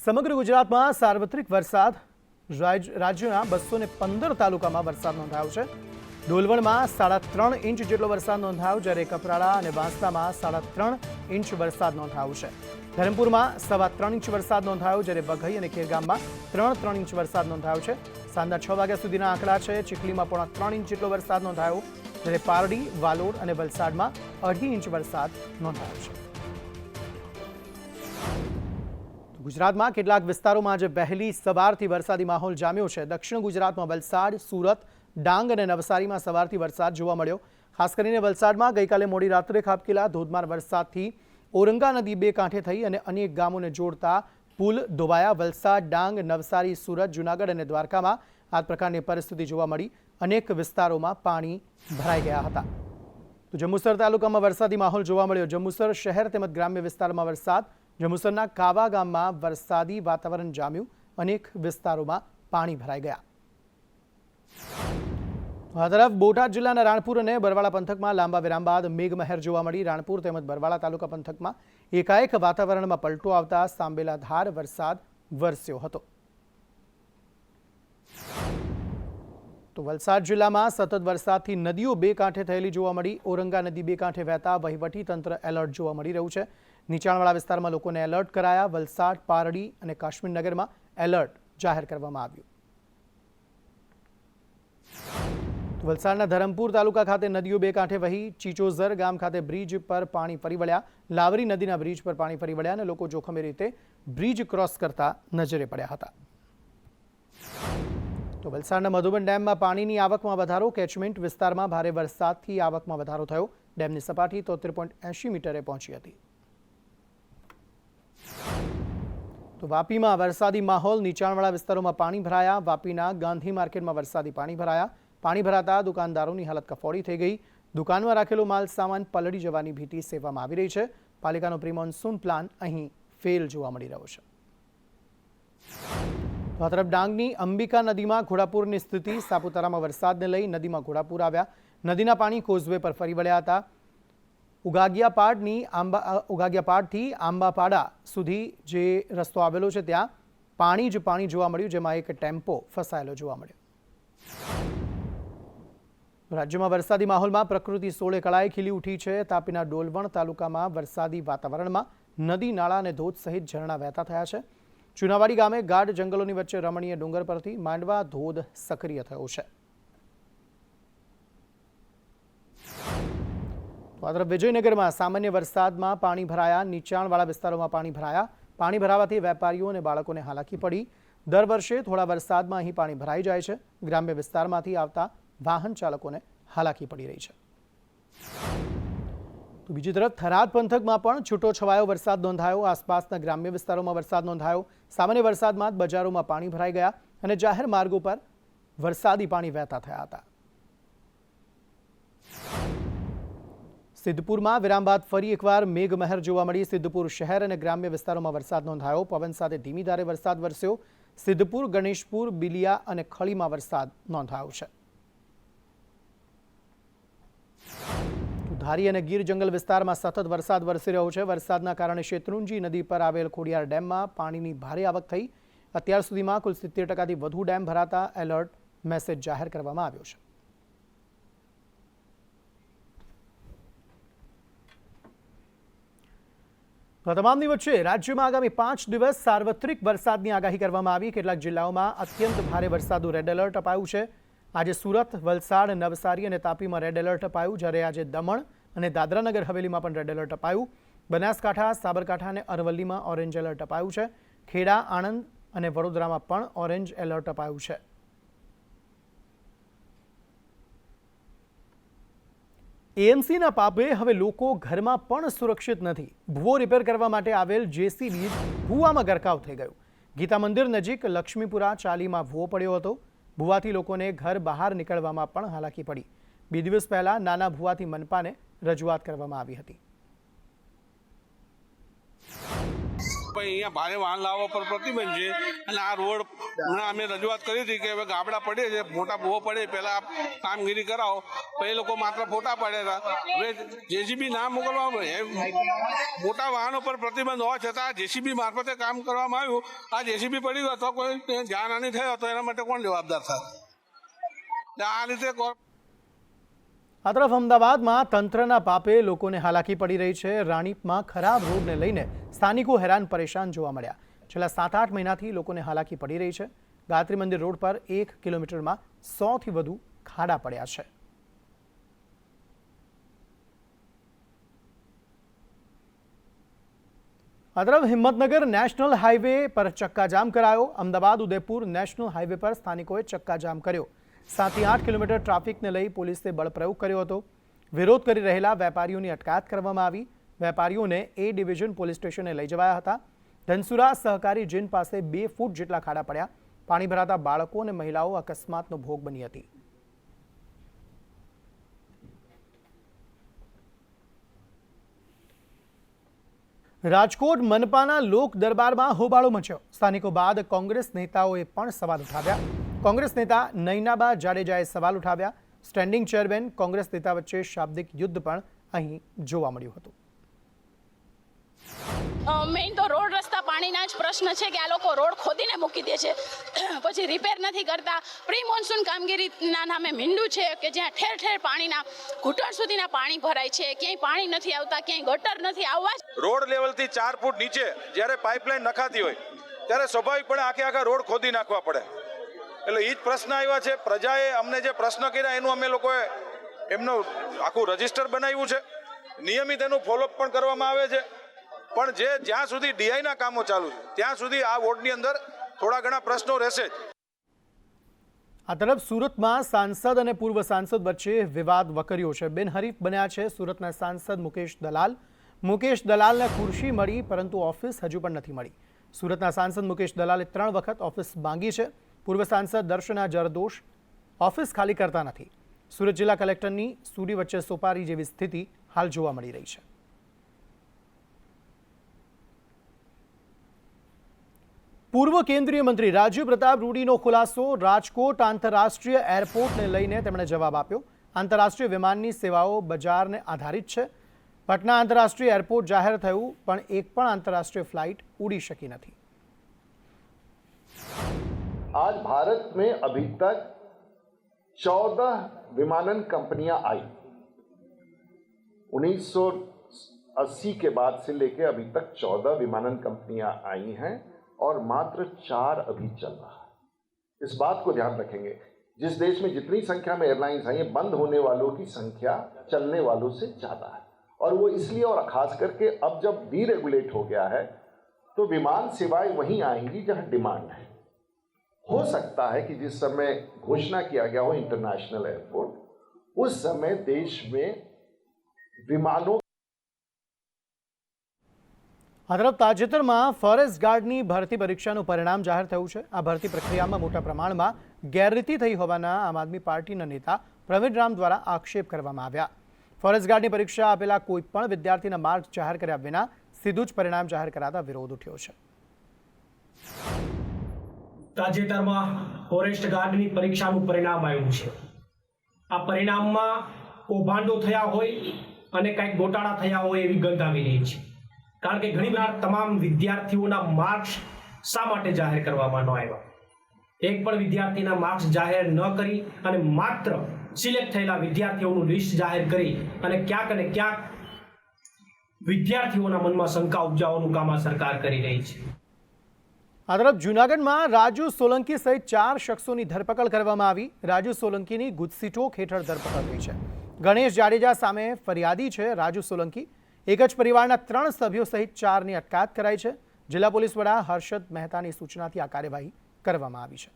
સમગ્ર ગુજરાતમાં સાર્વત્રિક વરસાદ રાજ્યના 215 તાલુકામાં વરસાદ નોંધાયો છે। ડોલવણમાં 3.5 ઇંચ જેટલો વરસાદ નોંધાયો, જ્યારે કપરાડા અને વાંસદામાં 3.5 ઇંચ વરસાદ નોંધાયો છે। ધરમપુરમાં 3.25 ઇંચ વરસાદ નોંધાયો, જ્યારે બઘઈ અને ખેરગામમાં 3.3 ઇંચ વરસાદ નોંધાયો છે। સાંજના 6 વાગ્યા સુધીના આંકડા છે। ચીખલીમાં 3.5 ઇંચ જેટલો વરસાદ નોંધાયો, જ્યારે પારડી, વાલોડ અને વલસાડમાં 2.5 ઇંચ વરસાદ નોંધાયો છે। ગુજરાતમાં કેટલાક વિસ્તારોમાં આજે વહેલી સવારથી વરસાદી માહોલ જામ્યો છે। દક્ષિણ ગુજરાતમાં વલસાડ, સુરત, ડાંગ અને નવસારીમાં સવારથી વરસાદ જોવા મળ્યો। ખાસ કરીને વલસાડમાં ગઈકાલે મોડી રાત્રે ખાબકેલા ધોધમાર વરસાદથી ઓરંગા નદી બે કાંઠે થઈ અને અનેક ગામોને જોડતા પુલ ધોવાયા। વલસાડ, ડાંગ, નવસારી, સુરત, જૂનાગઢ અને દ્વારકામાં આ પ્રકારની પરિસ્થિતિ જોવા મળી। અનેક વિસ્તારોમાં પાણી ભરાઈ ગયા હતા। તો જંબુસર તાલુકામાં વરસાદી માહોલ જોવા મળ્યો। જંબુસર શહેર તેમજ ગ્રામ્ય વિસ્તારમાં વરસાદ। જંબુસરના કાવા ગામમાં વરસાદી વાતાવરણ જામ્યું। અનેક વિસ્તારોમાં પાણી ભરાઈ ગયા। આ તરફ બોટાદ જિલ્લાના રાણપુર અને બરવાળા પંથકમાં લાંબા વિરામ બાદ મેઘમહેર જોવા મળી। રાણપુર તેમજ બરવાળા તાલુકા પંથકમાં એકાએક વાતાવરણમાં પલટો આવતા સાંબેલાધાર વરસાદ વરસ્યો હતો। તો વલસાડ જિલ્લામાં સતત વરસાદથી નદીઓ બે કાંઠે થયેલી જોવા મળી। ઓરંગા નદી બે કાંઠે વહેતા વહીવટી તંત્ર એલર્ટ જોવા મળી રહ્યું છે। નીચાણવાળા વિસ્તારમાં લોકોને એલર્ટ કરાયા। વલસાડ, પારડી અને કાશ્મીરનગરમાં એલર્ટ જાહેર કરવામાં આવ્યું। વલસાડના ધરમપુર તાલુકા ખાતે નદીઓ બે કાંઠે વહી। ચીચોઝર ગામ ખાતે બ્રિજ પર પાણી ફરી વળ્યા। લાવરી નદીના બ્રિજ પર પાણી ફરી વળ્યા અને લોકો જોખમી રીતે બ્રિજ ક્રોસ કરતા નજરે પડ્યા હતા। તો વલસાડના મધુબન ડેમમાં પાણીની આવકમાં વધારો। કેચમેન્ટ વિસ્તારમાં ભારે વરસાદથી આવકમાં વધારો થયો। ડેમની સપાટી 73.80 મીટરે પહોંચી હતી। તો વાપીમાં વરસાદી માહોલ। નીચાણવાળા વિસ્તારોમાં પાણી ભરાયા। વાપીના ગાંધી માર્કેટમાં વરસાદી પાણી ભરાયા। પાણી ભરાતા દુકાનદારોની હાલત કફોડી થઈ ગઈ। દુકાનમાં રાખેલો માલ સામાન પલળી જવાની ભીતિ સેવવામાં આવી રહી છે। પાલિકાનો પ્રી મોન્સૂન પ્લાન અહીં ફેલ જોવા મળી રહ્યો છે। આ તરફ ડાંગની અંબિકા નદીમાં ઘોડાપૂરની સ્થિતિ। સાપુતારામાં વરસાદને લઈ નદીમાં ઘોડાપૂર આવ્યા। નદીના પાણી કોઝવે પર ફરી વળ્યા હતા। ઉગાગિયાપાડથી આંબાપાડા સુધી જે રસ્તો આવેલો છે ત્યાં પાણી જ પાણી જોવા મળ્યું, જેમાં એક ટેમ્પો ફસાયેલો જોવા મળ્યો। રાજ્યમાં વરસાદી માહોલમાં પ્રકૃતિ સોળે કળાએ ખીલી ઉઠી છે। તાપીના ડોલવણ તાલુકામાં વરસાદી વાતાવરણમાં નદી, નાળા અને ધોધ સહિત ઝરણા વહેતા થયા છે। ચુનાવાડી ગામે ગાઢ જંગલોની વચ્ચે રમણીય ડુંગર પરથી માંડવા ધોધ સક્રિય થયો છે। આ તરફ વિજયનગરમાં સામાન્ય વરસાદમાં પાણી ભરાયા। નીચાણવાળા વિસ્તારોમાં પાણી ભરાયા। પાણી ભરાવાથી વેપારીઓ અને બાળકોને હાલાકી પડી। દર વર્ષે થોડા વરસાદમાં અહીં પાણી ભરાઈ જાય છે। ગ્રામ્ય વિસ્તારમાંથી આવતા વાહન ચાલકોને હાલાકી પડી રહી છે। તો બીજી તરફ થરાદ પંથકમાં પણ છૂટોછવાયો વરસાદ નોંધાયો। આસપાસના ગ્રામ્ય વિસ્તારોમાં વરસાદ નોંધાયો। સામાન્ય વરસાદમાં જ બજારોમાં પાણી ભરાઈ ગયા અને જાહેર માર્ગો પર વરસાદી પાણી વહેતા થયા હતા। સિદ્ધપુરમાં વિરામ બાદ ફરી એકવાર મેઘમહેર જોવા મળી। સિદ્ધપુર શહેર અને ગ્રામ્ય વિસ્તારોમાં વરસાદ નોંધાયો। પવન સાથે ધીમી ધારે વરસાદ વરસ્યો। સિદ્ધપુર, ગણેશપુર, બિલિયા અને ખળીમાં વરસાદ નોંધાયો છે। ધારી અને ગીર જંગલ વિસ્તારમાં સતત વરસાદ વરસી રહ્યો છે। વરસાદના કારણે શેત્રુંજી નદી પર આવેલ ખોડિયાર ડેમમાં પાણીની ભારે આવક થઈ। અત્યાર સુધીમાં કુલ 70%થી વધુ ડેમ ભરાતા એલર્ટ મેસેજ જાહેર કરવામાં આવ્યો છે। તમામની વચ્ચે રાજ્યમાં આગામી 5 દિવસ સાર્વત્રિક વરસાદની આગાહી કરવામાં આવી। કેટલાક જિલ્લાઓમાં અત્યંત ભારે વરસાદનું રેડ એલર્ટ અપાયું છે। આજે સુરત, વલસાડ, નવસારી અને તાપીમાં રેડ એલર્ટ અપાયું, જ્યારે આજે દમણ અને દાદરાનગર હવેલીમાં પણ રેડ એલર્ટ અપાયું। બનાસકાંઠા, સાબરકાંઠા અને અરવલ્લીમાં ઓરેન્જ એલર્ટ અપાયું છે। ખેડા, આણંદ અને વડોદરામાં પણ ઓરેન્જ એલર્ટ અપાયું છે। એએમસીના પાપે હવે લોકો ઘરમાં પણ સુરક્ષિત નથી। ભૂવો રિપેર કરવા માટે આવેલ જેસીબી ભૂવામાં ગરકાવ થઈ ગયું। ગીતા મંદિર નજીક લક્ષ્મીપુરા ચાલીમાં ભૂવો પડ્યો હતો। ભૂવાથી લોકોને ઘર બહાર નીકળવામાં પણ હાલાકી પડી। 2 દિવસ પહેલા નાના ભૂવાથી મનપાને રજૂઆત કરવામાં આવી હતી। અહીંયા ભારે વાહન લાવવા પર પ્રતિબંધ છે અને આ રોડ હમણાં અમે રજૂઆત કરી હતી કે હવે ગાબડા પડે છે, મોટા ભૂવો પડે, પહેલા કામગીરી કરાવો. તો એ લોકો માત્ર ફોટા પાડ્યા હતા. હવે જેસીબી ના મોકલવામાં મોટા વાહનો પર પ્રતિબંધ હોવા છતાં જેસીબી મારફતે કામ કરવામાં આવ્યું. આ જેસીબી પડી ગયું અથવા કોઈ જાનહાનિ થયો તો એના માટે કોણ જવાબદાર થાય? આ રીતે આ તરફ અમદાવાદમાં તંત્રના પાપે લોકોને હાલાકી પડી રહી છે. રાણીપમાં ખરાબ રોડને લઈને સ્થાનિકો હેરાન પરેશાન જોવા મળ્યા. છેલ્લા 7-8 મહિનાથી લોકોને હાલાકી પડી રહી છે. ગાયત્રી મંદિર રોડ પર 1 કિલોમીટરમાં 100થી વધુ ખાડા પડ્યા છે. આ તરફ હિંમતનગર નેશનલ હાઈવે પર ચક્કાજામ કરાયો. અમદાવાદ ઉદયપુર નેશનલ હાઈવે પર સ્થાનિકોએ ચક્કાજામ કર્યો. 7 થી 8 કિલોમીટર ટ્રાફિકને લઈ પોલીસે બળપ્રયોગ કર્યો હતો. વિરોધ કરી રહેલા વેપારીઓની અટકાયત કરવામાં આવી. વેપારીઓને એ ડિવિઝન પોલીસ સ્ટેશને લઈ જવાયા હતા. ધનસુરા સહકારી જીન પાસે 2 ફૂટ જેટલા ખાડા પડ્યા. પાણી ભરાતા બાળકો અને મહિલાઓ અકસ્માતનો ભોગ બની હતી. રાજકોટ મનપાના લોક દરબારમાં હોબાળો મચ્યો. સ્થાનિકો બાદ કોંગ્રેસ નેતાઓએ પણ સવાલ ઉઠાવ્યા. કોંગ્રેસ નેતા નૈનાબા જાડેજાએ સવાલ ઉઠાવ્યા. સ્ટેન્ડિંગ ચેરમેન કોંગ્રેસ નેતા વચ્ચે શાબ્દિક યુદ્ધ પણ અહીં જોવા મળ્યું હતું. મેઇન તો રોડ રસ્તા પાણીના જ પ્રશ્ન છે કે આ લોકો રોડ ખોદીને મૂકી દે છે, પછી રિપેર નથી કરતા. પ્રી મોન્સૂન કામગીરીના નામે મીંડું છે કે જ્યાં ઠેર ઠેર પાણીના ઘૂંટણ સુધીના પાણી ભરાય છે, ક્યાંય પાણી નથી આવતા, ક્યાંય ગટર નથી આવવા. રોડ લેવલથી 4 ફૂટ નીચે જ્યારે પાઇપલાઇન નખાતી હોય ત્યારે સ્વાભાવિકપણે આખા રોડ ખોદી નાખવા પડે. એટલે એ જ પ્રશ્ન આવ્યા છે. પ્રજાએ અમને જે પ્રશ્ન કર્યા એનું અમે લોકોએ એમનું આખું રજિસ્ટર બનાવ્યું છે. નિયમિત એનું ફોલોઅપ પણ કરવામાં આવે છે. પણ જ્યાં સુધી ડીઆઈના કામો ચાલુ છે ત્યાં સુધી આ વોર્ડની અંદર થોડા ઘણા પ્રશ્નો રહેશે જ. આ તરફ સુરતમાં સાંસદ અને પૂર્વ સાંસદ વચ્ચે વિવાદ વકર્યો છે. બિનહરીફ બન્યા છે સુરતના સાંસદ મુકેશ દલાલ. મુકેશ દલાલને ખુરશી મળી પરંતુ ઓફિસ હજુ પણ નથી મળી. સુરતના સાંસદ મુકેશ દલાલે 3 વખત ઓફિસ માંગી છે. પૂર્વ સાંસદ દર્શના જરદોશ ઓફિસ ખાલી કરતા નથી. સુરત જિલ્લા કલેક્ટરની સુડી વચ્ચે સોપારી જેવી સ્થિતિ હાલ જોવા મળી રહી છે. પૂર્વ કેન્દ્રીય મંત્રી રાજીવ પ્રતાપ રૂડીનો ખુલાસો. રાજકોટ આંતરરાષ્ટ્રીય એરપોર્ટને લઈને તેમણે જવાબ આપ્યો. આંતરરાષ્ટ્રીય વિમાનની સેવાઓ બજારને આધારિત છે. પટના આંતરરાષ્ટ્રીય એરપોર્ટ જાહેર થયું પણ એક પણ આંતરરાष्ट्रीय फ्लाइट उड़ी शकी नहीं. आज भारत में अभी तक 14 विमानन कंपनियां आई. 1980 के बाद से लेकर अभी तक 14 विमानन कंपनियां आई हैं और मात्र 4 अभी चल रहा है. इस बात को ध्यान रखेंगे. जिस देश में जितनी संख्या में एयरलाइंस आई हैं, बंद होने वालों की संख्या चलने वालों से ज़्यादा है. और वो इसलिए, और खास करके अब जब डीरेगुलेट हो गया है तो विमान सेवाएं वहीं आएंगी जहां डिमांड है. हो सकता है कि जिस समय घोषणा किया गया हो इंटरनेशनल एयरपोर्ट, उस समय देश में विमानों. આ તરફ તાજેતરમાં ફોરેસ્ટ ગાર્ડની ભરતી પરીક્ષાનું પરિણામ જાહેર થયું છે. આ ભરતી પ્રક્રિયામાં મોટા પ્રમાણમાં ગેરરીતિ થઈ હોવાના આમ આદમી પાર્ટીના નેતા પ્રવીણ રામ દ્વારા આક્ષેપ કરવામાં આવ્યા. ફોરેસ્ટ ગાર્ડની પરીક્ષા આપેલા કોઈ પણ વિદ્યાર્થીના માર્ક્સ જાહેર કર્યા વિના સીધું જ પરિણામ જાહેર કરાતા વિરોધ ઉઠ્યો છે. તાજેતરમાં ફોરેસ્ટ ગાર્ડની પરીક્ષાનું પરિણામ આવ્યું છે. આ પરિણામમાં કૌભાંડો થયા હોય અને કંઈક ગોટાળા થયા હોય એવી ગંધ આવી રહી છે. કારણ કે ઘણીવાર તમામ વિદ્યાર્થીઓના માર્ક્સ શા માટે જાહેર કરવામાં ન આવ્યા? એક પણ વિદ્યાર્થીના માર્ક્સ જાહેર ન કરી અને માત્ર સિલેક્ટ થયેલા વિદ્યાર્થીઓનું લિસ્ટ જાહેર કરી અને ક્યાંક વિદ્યાર્થીઓના મનમાં શંકા ઉપજાવવાનું કામ આ સરકાર કરી રહી છે. આ તરફ જૂનાગઢમાં રાજુ સોલંકી સહિત 4 શખ્સોની ધરપકડ કરવામાં આવી. રાજુ સોલંકીની ગુજસીટોક હેઠળ ધરપકડ થઈ છે. ગણેશ જાડેજા સામે ફરિયાદી છે રાજુ સોલંકી. એક જ પરિવારના 3 સભ્યો સહિત 4ની અટકાયત કરાઈ છે. જિલ્લા પોલીસ વડા હર્ષદ મહેતાની સૂચનાથી આ કાર્યવાહી કરવામાં આવી છે.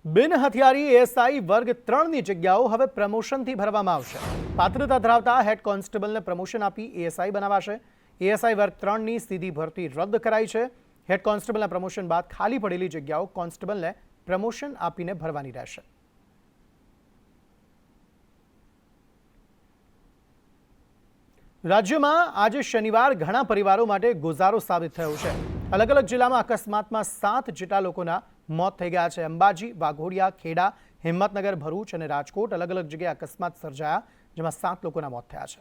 બિન હથિયારી એએસઆઈ વર્ગ 3ની જગ્યાઓ હવે પ્રમોશનથી ભરવામાં આવશે. પાત્રતા ધરાવતા હેડ કોન્સ્ટેબલને પ્રમોશન આપી એએસઆઈ બનાવાશે. એએસઆઈ વર્ગ 3ની સીધી ભરતી રદ કરાઈ છે. હેડ કોન્સ્ટેબલના પ્રમોશન બાદ ખાલી પડેલી જગ્યાઓ કોન્સ્ટેબલને પ્રમોશન આપીને ભરવાની રહેશે. રાજ્યમાં આજે શનિવાર ઘણા પરિવારો માટે ગુજારો સાબિત થયો છે. અલગ અલગ જિલ્લામાં અકસ્માતમાં 7 જેટલા લોકોના મોત થઈ ગયા છે. અંબાજી, વાઘોડિયા, ખેડા, હિંમતનગર, ભરૂચ અને રાજકોટ અલગ અલગ જગ્યાએ અકસ્માત સર્જાયા, જેમાં 7 લોકોના મોત થયા છે.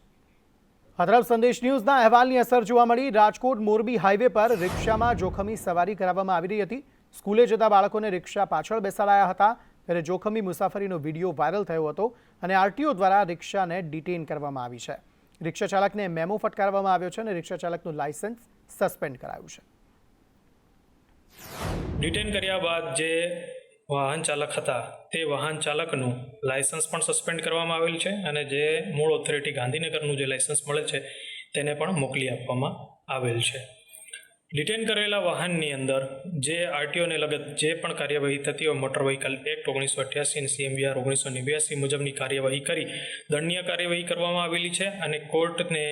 આ તરફ સંદેશ ન્યૂઝના અહેવાલની અસર જોવા મળી. રાજકોટ મોરબી હાઈવે પર રિક્ષામાં જોખમી સવારી કરાવવામાં આવી રહી હતી. સ્કૂલે જતા બાળકોને રિક્ષા પાછળ બેસાડાયા હતા ત્યારે જોખમી મુસાફરીનો વિડીયો વાયરલ થયો હતો અને આરટીઓ દ્વારા રિક્ષાને ડિટેઇન કરવામાં આવી છે. રિક્ષા ચાલકને મેમો ફટકારવામાં આવ્યો છે અને રિક્ષા ચાલકનું લાયસન્સ સસ્પેન્ડ કરાયું છે. ડિટેન કર્યા બાદ જે વાહન ચાલક હતા તે વાહન ચાલકનું લાયસન્સ પણ સસ્પેન્ડ કરવામાં આવેલ છે અને જે મૂળ ઓથોરિટી ગાંધીનગરનું જે લાયસન્સ મળે છે તેને પણ મોકલી આપવામાં આવેલ છે. ડિટેન કરેલા વાહનની અંદર જે આરટીઓને લગત જે પણ કાર્યવાહી થતી હોય મોટર વ્હીકલ એક્ટ 1988 અને CMVR 1989 મુજબની કાર્યવાહી કરી દંડનીય કાર્યવાહી કરવામાં આવેલી છે અને કોર્ટને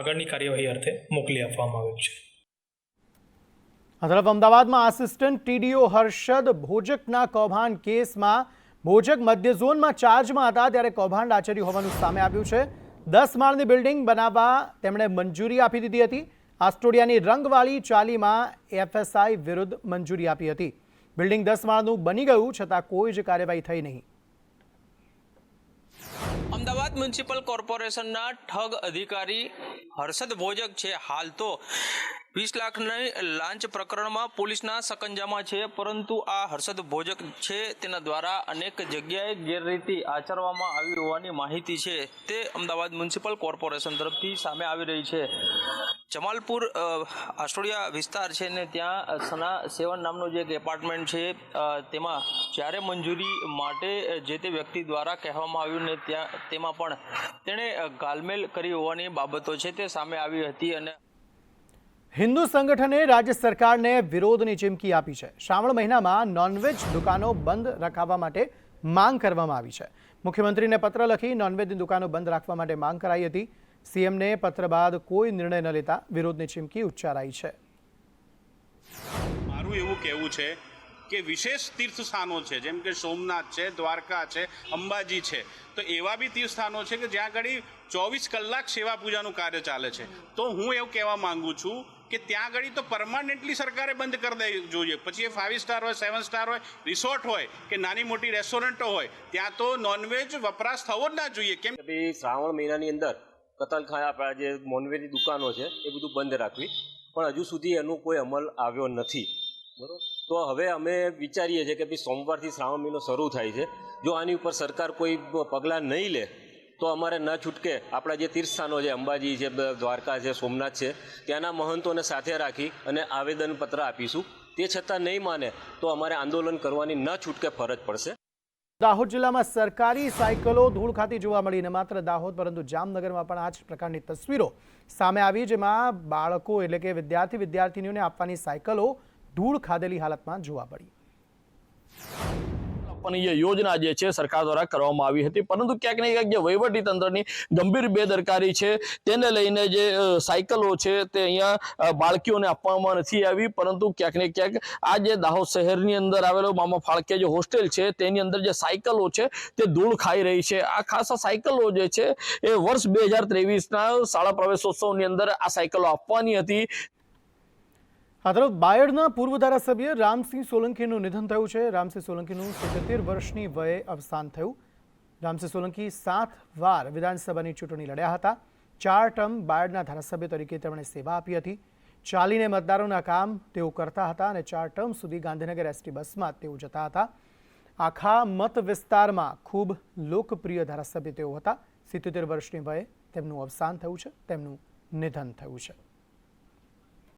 આગળની કાર્યવાહી અર્થે મોકલી આપવામાં આવેલ છે. આ તરફ અમદાવાદમાં આસિસ્ટન્ટ TDO હર્ષદ ભોજકના કૌભાંડ કેસમાં ભોજક મધ્ય ઝોનમાં ચાર્જમાં હતા ત્યારે કૌભાંડ આચર્યું હોવાનું સામે આવ્યું છે. 10 માળની બિલ્ડિંગ બનાવવા તેમણે મંજૂરી આપી દીધી હતી. આસ્ટોડિયાની રંગવાળી ચાલીમાં FSI વિરુદ્ધ મંજૂરી આપી હતી. બિલ્ડિંગ 10 માળનું બની ગયું છતાં કોઈ જ કાર્યવાહી થઈ નહીં. અમદાવાદ મ્યુનિસિપલ કોર્પોરેશનના ઠગ અધિકારી હર્ષદ ભોજક છે હાલ તો 20 લાખની લાંચ પ્રકરણમાં પોલીસના સકંજામાં છે, પરંતુ આ હર્ષદ ભોજક છે તેના દ્વારા અનેક જગ્યાએ ગેરરીતિ આચરવામાં આવી હોવાની માહિતી છે તે અમદાવાદ મ્યુનિસિપલ કોર્પોરેશન તરફથી સામે આવી રહી છે. જમાલપુર આસ્ટોડિયા વિસ્તાર છે ને ત્યાં સના 7 નામનું જે એક એપાર્ટમેન્ટ છે તેમાં જ્યારે મંજૂરી માટે જે તે વ્યક્તિ દ્વારા કહેવામાં આવ્યું ને તેમાં પણ તેણે ગાલમેલ કરી હોવાની બાબતો છે તે સામે આવી હતી. અને હિન્દુ સંગઠને રાજ્ય સરકારને વિરોધની ચીમકી આપી છે. શ્રાવણ મહિનામાં નોનવેજ દુકાનો બંધ રખાવવા માટે માંગ કરવામાં આવી છે. મુખ્યમંત્રીને પત્ર લખી નોનવેજની દુકાનો બંધ રાખવા માટે માંગ કરાઈ હતી. CMને પત્ર બાદ કોઈ નિર્ણય ન લેતા વિરોધની ચીમકી ઉચ્ચારાઈ છે. મારું એવું કહેવું છે કે વિશેષ તીર્થ સ્થાનો છે જેમ કે સોમનાથ છે, દ્વારકા છે, અંબાજી છે, તો એવા બી તીર્થ સ્થાનો છે કે જ્યાં આગળ 24 કલાક સેવા પૂજાનું કાર્ય ચાલે છે. તો હું એવું કહેવા માંગુ છું કે ત્યાં આગળ તો પરમાનન્ટલી સરકારે બંધ કરી દેવી જોઈએ. પછી એ 5 સ્ટાર હોય, 7 સ્ટાર હોય, રિસોર્ટ હોય કે નાની મોટી રેસ્ટોરન્ટો હોય, ત્યાં તો નોનવેજ વપરાશ થવો જ ના જોઈએ. કેમ કે શ્રાવણ મહિનાની અંદર કતલખાના આપણા જે નોનવેજની દુકાનો છે એ બધું બંધ રાખવી, પણ હજુ સુધી એનો કોઈ અમલ આવ્યો નથી. બરાબર, તો હવે અમે વિચારીએ છીએ કે ભાઈ સોમવારથી શ્રાવણ મહિનો શરૂ થાય છે. જો આની ઉપર સરકાર કોઈ પગલાં નહીં લે તો અમારે ન છૂટકે આપણા જે તીર્થસ્થાનો છે, અંબાજી છે, દ્વારકા છે, સોમનાથ છે, ત્યાંના મહંતોને સાથે રાખી અને આવેદનપત્ર આપીશું. તે છતાં નહીં માને તો અમારે આંદોલન કરવાની ન છૂટકે ફરજ પડશે. દાહોદ જિલ્લામાં સરકારી સાયકલો ધૂળ ખાતી જોવા મળી. ન માત્ર દાહોદ પરંતુ જામનગરમાં પણ આ જ પ્રકારની તસવીરો સામે આવી, જેમાં બાળકો એટલે કે વિદ્યાર્થીનીઓને આપવાની સાયકલો ધૂળ ખાધેલી હાલતમાં જોવા મળી. આપવાની જે યોજના જે છે સરકાર દ્વારા કરવામાં આવી હતી, પરંતુ ક્યાંક ને ક્યાંક જે વહીવટી તંત્રની ગંભીર બેદરકારી છે તેને લઈને જે સાયકલો છે તે અહીંયા બાળકીઓને આપવામાં નથી આવી, પરંતુ ક્યાંક ને ક્યાંક આ જે દાહોદ શહેરની અંદર આવેલો મામા ફાળકે જે હોસ્ટેલ છે તેની અંદર જે સાયકલો છે તે ધૂળ ખાઈ રહી છે. આ ખાસ સાયકલો જે છે એ વર્ષ 2023ના શાળા પ્રવેશોત્સવની અંદર આ સાયકલો આપવાની હતી. આ તરફ બાયડના પૂર્વ ધારાસભ્ય રામસિંહ સોલંકીનું નિધન થયું છે. રામસિંહ સોલંકીનું 77 વર્ષની વયે અવસાન થયું. રામસિંહ સોલંકી 7 વાર વિધાનસભાની ચૂંટણી લડ્યા હતા. 4 ટર્મ બાયડના ધારાસભ્ય તરીકે તેમણે સેવા આપી હતી. ચાલીને મતદારોના કામ તેઓ કરતા હતા અને 4 ટર્મ સુધી ગાંધીનગર ST બસમાં તેઓ જતા હતા. આખા મત વિસ્તારમાં ખૂબ લોકપ્રિય ધારાસભ્ય તેઓ હતા. 77 વર્ષની વયે તેમનું અવસાન થયું છે, તેમનું નિધન થયું છે.